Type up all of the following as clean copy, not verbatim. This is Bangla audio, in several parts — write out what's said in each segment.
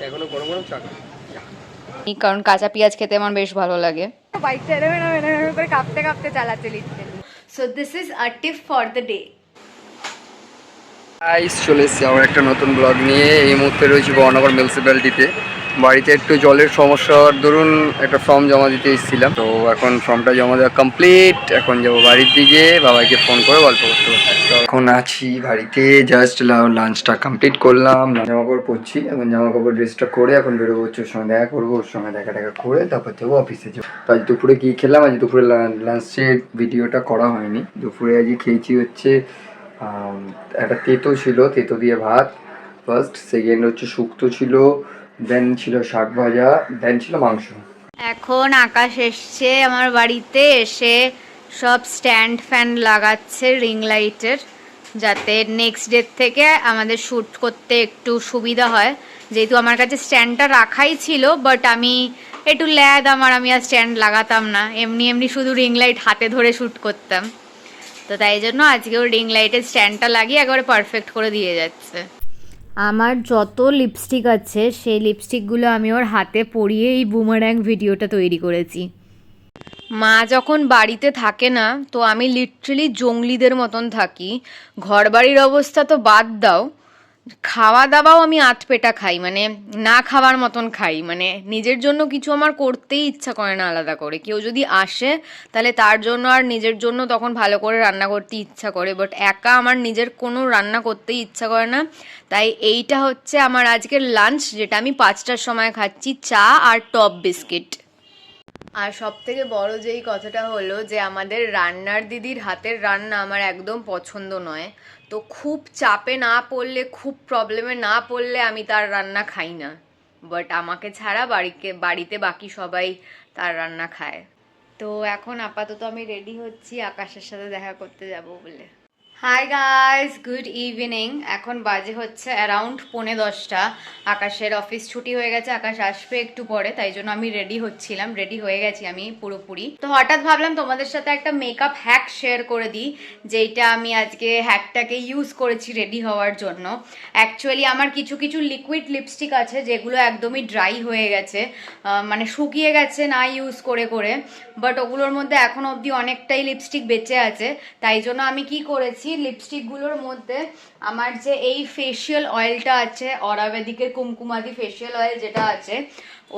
এখনো গরম গরম চা খাই, কারণ কাঁচা পেঁয়াজ খেতে আমার বেশ ভালো লাগে। বাইকটা এরকম করে কাঁপতে কাঁপতে চালাচ্ছে literally. So this is a tip for the day. Guys চলে এসেছি আমার একটা নতুন ব্লগ নিয়ে। এই মুহূর্তে রয়েছি বহনগর মিউনিসিপ্যালিটিতে। বাড়িতে একটু জলের সমস্যার দরুন একটা ফর্ম জমা দিতে এসেছিলাম, তো এখন ফর্মটা জমা দেওয়া কমপ্লিট। এখন যাবো বাড়ির দিকে, বাবাকে ফোন করে গল্প করতে করতে। তো এখন আছি বাড়িতে, জাস্ট লাঞ্চটা কমপ্লিট করলাম, জামা কাপড় পরছি। এখন জামা কাপড় ড্রেসটা করে এখন বেরোবো, ওর সঙ্গে দেখা করবো, ওর সঙ্গে দেখা টাকা করে তারপর যাবো অফিসে যাবো। তো আজ দুপুরে কী খেলাম, আজ দুপুরে লাঞ্চের ভিডিওটা করা হয়নি। দুপুরে আজকে খেয়েছি হচ্ছে একটা তেতো ছিল, তেতো দিয়ে ভাত ফার্স্ট, সেকেন্ড হচ্ছে শুক্তো ছিল, দেন ছিল শাক ভাজা, দেন ছিল মাংস। এখন আকাশ এসছে আমার বাড়িতে, এসে সব স্ট্যান্ড ফ্যান লাগাচ্ছে রিং লাইটের, যাতে নেক্সট ডে থেকে আমাদের শ্যুট করতে একটু সুবিধা হয়। যেহেতু আমার কাছে স্ট্যান্ডটা রাখাই ছিল, বাট আমি একটু ল্যাদ আমি আর স্ট্যান্ড লাগাতাম না, এমনি এমনি শুধু রিং লাইট হাতে ধরে শ্যুট করতাম। তো তাই জন্য আজকেও রিং লাইটের স্ট্যান্ডটা লাগিয়ে একেবারে পারফেক্ট করে দিয়ে যাচ্ছে। আমার যত লিপস্টিক আছে সেই লিপস্টিকগুলো আমি ওর হাতে পরিয়ে এই বুমার্যাং ভিডিওটা তৈরি করেছি। মা যখন বাড়িতে থাকে না, তো আমি লিটারালি জঙ্গলিদের মতন থাকি। ঘরবাড়ির অবস্থা তো বাদ দাও, খাওয়া দাওয়াও আমি আধপেটা খাই, মানে না খাওয়ার মতন খাই। মানে নিজের জন্য কিছু আমার করতেই ইচ্ছা করে না আলাদা করে। কেউ যদি আসে তাহলে তার জন্য আর নিজের জন্য তখন ভালো করে রান্না করতে ইচ্ছা করে, বাট একা আমার নিজের কোনো রান্না করতেই ইচ্ছা করে না। তাই এইটা হচ্ছে আমার আজকের লাঞ্চ, যেটা আমি 5টার সময় খাচ্ছি, চা আর টপ বিস্কিট। আর সব থেকে বড় যেই কথাটা হলো যে আমাদের রান্নার দিদির হাতের রান্না আমার একদম পছন্দ নয়। তো খুব চাপে না পড়লে, খুব প্রবলেমে না পড়লে আমি তার রান্না খাই না, বাট আমাকে ছাড়া বাড়িতে বাকি সবাই তার রান্না খায়। তো এখন আপাতত আমি রেডি হচ্ছি আকাশের সাথে দেখা করতে যাব বলে। Hi guys, good evening. এখন বাজে হচ্ছে অ্যারাউন্ড 9:45। আকাশের অফিস ছুটি হয়ে গেছে, আকাশ আসবে একটু পরে, তাই জন্য আমি রেডি হচ্ছিলাম। রেডি হয়ে গেছি আমি পুরোপুরি। তো হঠাৎ ভাবলাম তোমাদের সাথে একটা মেকআপ হ্যাক শেয়ার করে দিই, যেটা আমি আজকে হ্যাকটাকে ইউজ করেছি রেডি হওয়ার জন্য। অ্যাকচুয়ালি আমার কিছু কিছু লিকুইড লিপস্টিক আছে যেগুলো একদমই ড্রাই হয়ে গেছে, মানে শুকিয়ে গেছে না ইউজ করে করে, বাট ওগুলোর মধ্যে এখনো অবধি অনেকটাই লিপস্টিক বেঁচে আছে। তাই জন্য আমি কি করেছি, লিপস্টিকগুলোর মধ্যে আমার যে এই ফেশিয়াল অয়েলটা আছে, অরাবেদিকের কুমকুমাদি ফেশিয়াল অয়েল যেটা আছে,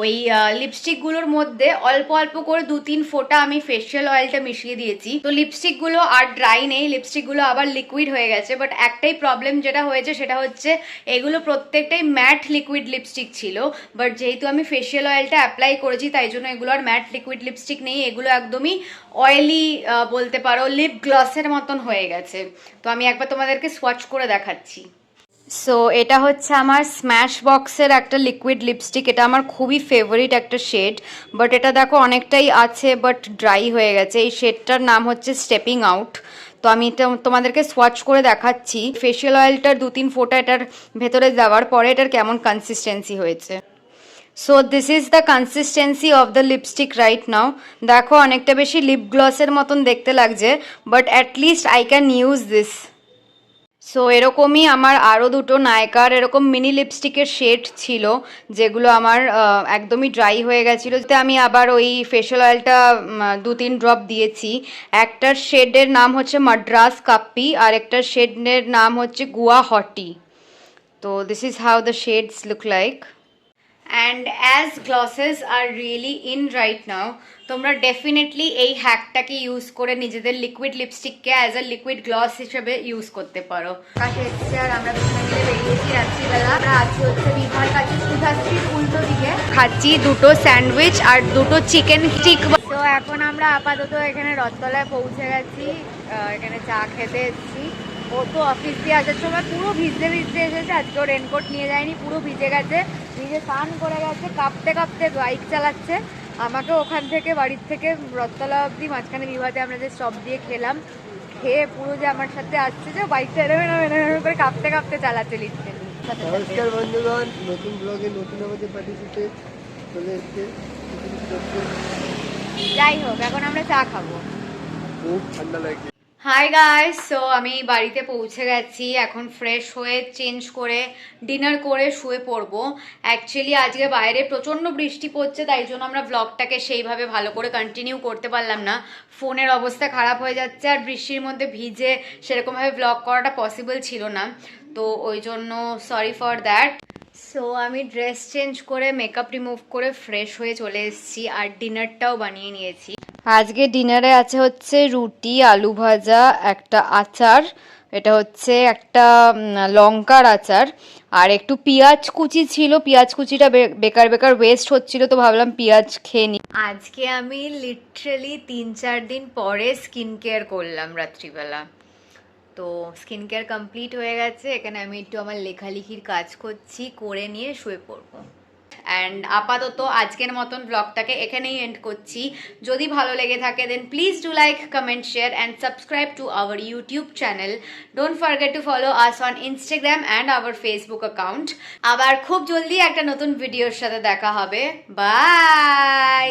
ওই লিপস্টিকগুলোর মধ্যে অল্প অল্প করে 2-3 ফোঁটা আমি ফেশিয়াল অয়েলটা মিশিয়ে দিয়েছি। তো লিপস্টিকগুলো আর ড্রাই নেই, লিপস্টিকগুলো আবার লিকুইড হয়ে গেছে। বাট একটাই প্রবলেম যেটা হয়েছে সেটা হচ্ছে এগুলো প্রত্যেকটাই ম্যাট লিকুইড লিপস্টিক ছিল, বাট যেহেতু আমি ফেশিয়াল অয়েলটা অ্যাপ্লাই করেছি তাই জন্য এগুলো আর ম্যাট লিকুইড লিপস্টিক নেই, এগুলো একদমই অয়েলি বলতে পারো, লিপ গ্লসের মতন হয়ে গেছে। তো আমি একবার তোমাদেরকে সোয়াচ করে দেখাচ্ছি। সো এটা হচ্ছে আমার স্ম্যাশ বক্সের একটা লিকুইড লিপস্টিক, এটা আমার খুবই ফেভারিট একটা শেড, বাট এটা দেখো অনেকটাই আছে বাট ড্রাই হয়ে গেছে। এই শেডটার নাম হচ্ছে স্টেপিং আউট। তো আমি তোমাদেরকে সোয়াচ করে দেখাচ্ছি ফেশিয়াল অয়েলটার 2-3 ফোঁটা এটার ভেতরে দেওয়ার পরে এটার কেমন কনসিস্টেন্সি হয়েছে। So this is the consistency of the lipstick right now. দেখো অনেকটা বেশি লিপ গ্লসের মতন দেখতে লাগছে, but at least I can use this. So এরকমই আমার আরও দুটো নায়কার এরকম মিনি লিপস্টিকের শেড ছিল, যেগুলো আমার একদমই ড্রাই হয়ে গেছিলো, যাতে আমি আবার ওই ফেশিয়াল অয়েলটা 2-3 ড্রপ দিয়েছি। একটার শেডের নাম হচ্ছে মাদ্রাস কাপ্পি, আর একটার শেডের নাম হচ্ছে গুয়াহাটি। তো this is how the shades look like. And as glosses are really in right now, তোমরা ডেফিনেটলি এই হ্যাকটাকে ইউজ করে নিজেদের লিকুইড লিপস্টিককে অ্যাজ আ লিকুইড গ্লস হিসেবে ইউজ করতে পারো। আকাশ এসছে আর আমরা দুজনে মিলে বেরিয়েছি রাত্রিবেলা। আমরা আছি হচ্ছে বিভার কাছে সুধা স্ট্রিট উল্টো দিকে, খাচ্ছি দুটো স্যান্ডউইচ আর দুটো চিকেন স্টিক। তো এখন আমরা আপাতত এখানে রথতলায় পৌঁছে গেছি, এখানে চা খেতে এসেছি। ও তো অফিস দিয়ে আসার সময় পুরো ভিজতে ভিজতে এসেছে, আজকেও রেনকোট নিয়ে যায়নি, পুরো ভিজে গেছে, ভিজে স্নান করে গেছে, কাঁপতে কাঁপতে বাইক চালাচ্ছে। আমাকে ওখান থেকে বাড়ির থেকে রথতলা অবধি মাঝখানে বিভাতে আমরা যে স্টপ দিয়ে খেলাম, খেয়ে পুরো যে আমার সাথে আসছে, যে বাইকটা এরকম করে কাঁপতে কাঁপতে চালাচ্ছে লিটারালি। নমস্কার বন্ধুগণ, নতুন ব্লগে নতুন আমাদের পার্টিসিপেট চলে এসছে। যাই হোক, এখন আমরা চা খাবো। খুব ঠান্ডা লাগছে। হাই গাইস, সো আমি বাড়িতে পৌঁছে গেছি। এখন ফ্রেশ হয়ে চেঞ্জ করে ডিনার করে শুয়ে পড়বো। অ্যাকচুয়ালি আজকে বাইরে প্রচণ্ড বৃষ্টি পড়ছে, তাই জন্য আমরা ব্লগটাকে সেইভাবে ভালো করে কন্টিনিউ করতে পারলাম না। ফোনের অবস্থা খারাপ হয়ে যাচ্ছে, আর বৃষ্টির মধ্যে ভিজে সেরকমভাবে ব্লগ করাটা পসিবল ছিল না, তো ওই জন্য সরি ফর দ্যাট। সো আমি ড্রেস চেঞ্জ করে মেকআপ রিমুভ করে ফ্রেশ হয়ে চলে এসেছি, আর ডিনারটাও বানিয়ে নিয়েছি। আজকে ডিনারে আছে হচ্ছে রুটি, আলু ভাজা, একটা আচার, এটা হচ্ছে একটা লঙ্কার আচার, আর একটু পেঁয়াজ কুচি ছিল। পেঁয়াজ কুচিটা বেকার বেকার ওয়েস্ট হচ্ছিল, তো ভাবলাম পেঁয়াজ খেয়ে নিই। আজকে আমি লিটারালি 3-4 দিন পরে স্কিন কেয়ার করলাম রাত্রিবেলা। তো স্কিন কেয়ার কমপ্লিট হয়ে গেছে। এখানে আমি একটু আমার লেখালেখির কাজ করছি, করে নিয়ে শুয়ে পড়বো। অ্যান্ড আপাতত আজকের মতন ব্লগটাকে এখানেই এন্ড করছি। যদি ভালো লেগে থাকে then please do like, comment, share and subscribe to our YouTube channel. Don't forget to follow us on Instagram and our Facebook account. আবার খুব জলদি একটা নতুন ভিডিওর সাথে দেখা হবে। বাই।